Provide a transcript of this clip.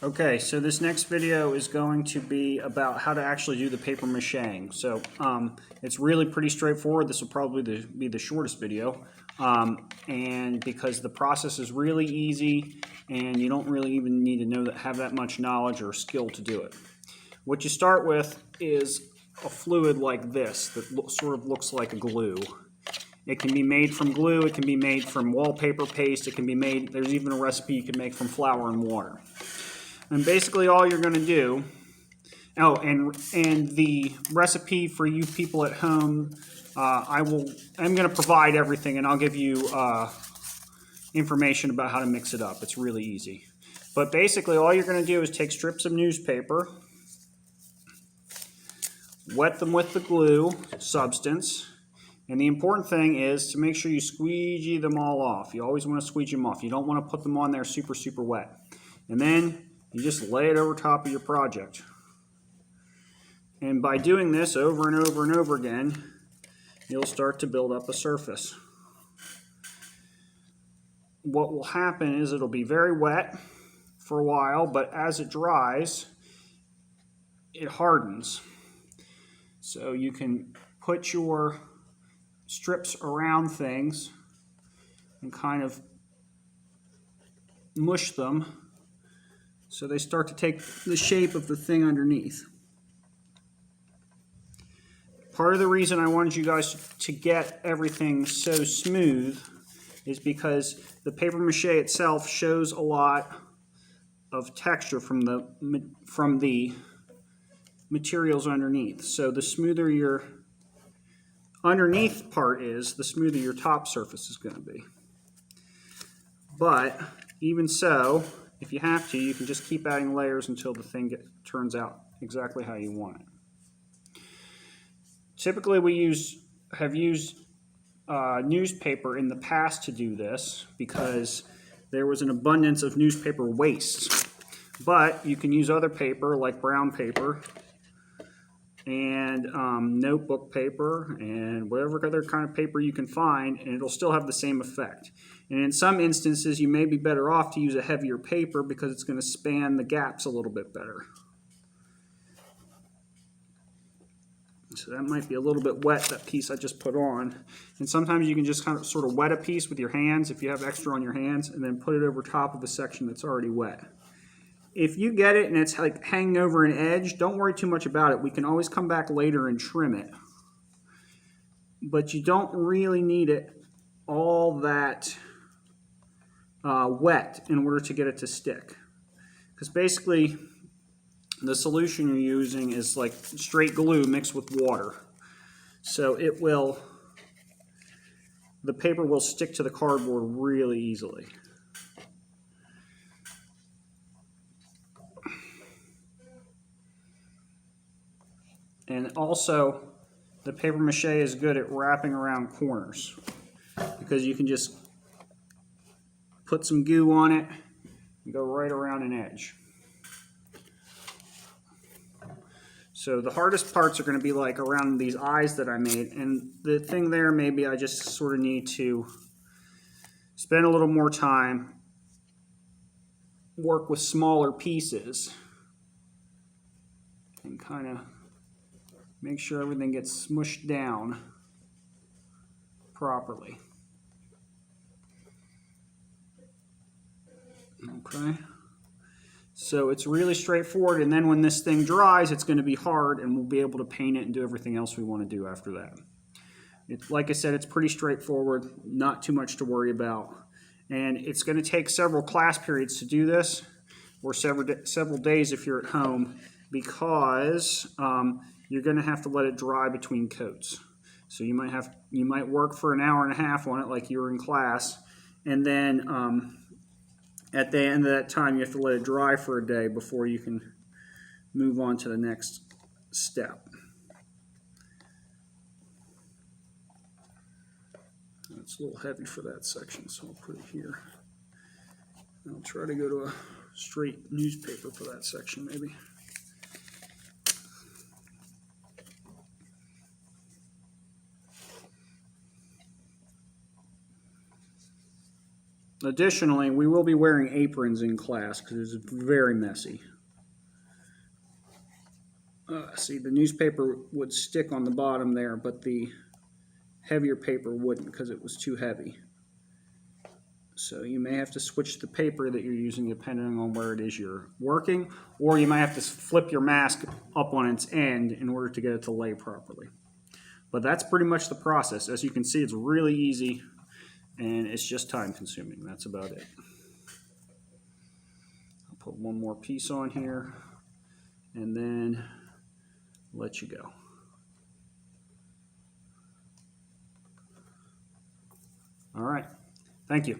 Okay, so this next video is going to be about how to actually do the paper macheing. So it's really pretty straightforward. This will probably be the shortest video, and because the process is really easy and you don't really even need to have that much knowledge or skill to do it. What you start with is a fluid like this that sort of looks like a glue. It can be made from glue, it can be made from wallpaper paste, it can be made, there's even a recipe you can make from flour and water. And basically all you're going to do, and the recipe for you people at home, I'm going to provide everything, and I'll give you information about how to mix it up. It's really easy. But basically all you're going to do is take strips of newspaper, wet them with the glue substance, and the important thing is to make sure you squeegee them all off. You always want to squeegee them off. You don't want to put them on there super wet. And then you just lay it over top of your project. And by doing this over and over and over again, you'll start to build up a surface. What will happen is it'll be very wet for a while, but as it dries, it hardens. So you can put your strips around things and kind of mush them so they start to take the shape of the thing underneath. Part of the reason I wanted you guys to get everything so smooth is because the paper mache itself shows a lot of texture from the materials underneath. So the smoother your underneath part is, the smoother your top surface is going to be. But even so, if you have to, you can just keep adding layers until the thing turns out exactly how you want it. Typically we have used newspaper in the past to do this because there was an abundance of newspaper waste. But you can use other paper like brown paper and notebook paper and whatever other kind of paper you can find, and it'll still have the same effect. And in some instances you may be better off to use a heavier paper because it's going to span the gaps a little bit better. So that might be a little bit wet, that piece I just put on. And sometimes you can just kind of sort of wet a piece with your hands if you have extra on your hands, and then put it over top of a section that's already wet. If you get it and it's like hanging over an edge, don't worry too much about it. We can always come back later and trim it. But you don't really need it all that wet in order to get it to stick. Because basically the solution you're using is like straight glue mixed with water. So the paper will stick to the cardboard really easily. And also, the paper mache is good at wrapping around corners because you can just put some goo on it and go right around an edge. So the hardest parts are going to be like around these eyes that I made, and the thing there, maybe I just sort of need to spend a little more time, work with smaller pieces, and kind of make sure everything gets smushed down properly. Okay. So it's really straightforward, and then when this thing dries, it's going to be hard, and we'll be able to paint it and do everything else we want to do after that. Like I said, it's pretty straightforward, not too much to worry about. And it's going to take several class periods to do this, or several days if you're at home, because you're going to have to let it dry between coats. So you might work for an hour and a half on it like you were in class, and then at the end of that time you have to let it dry for a day before you can move on to the next step. It's a little heavy for that section, so I'll put it here. I'll try to go to a straight newspaper for that section maybe. Additionally, we will be wearing aprons in class because it's very messy. See, the newspaper would stick on the bottom there, but the heavier paper wouldn't because it was too heavy. So you may have to switch the paper that you're using depending on where it is you're working, or you might have to flip your mask up on its end in order to get it to lay properly. But that's pretty much the process. As you can see, it's really easy and it's just time consuming. That's about it. I'll put one more piece on here and then let you go. All right. Thank you.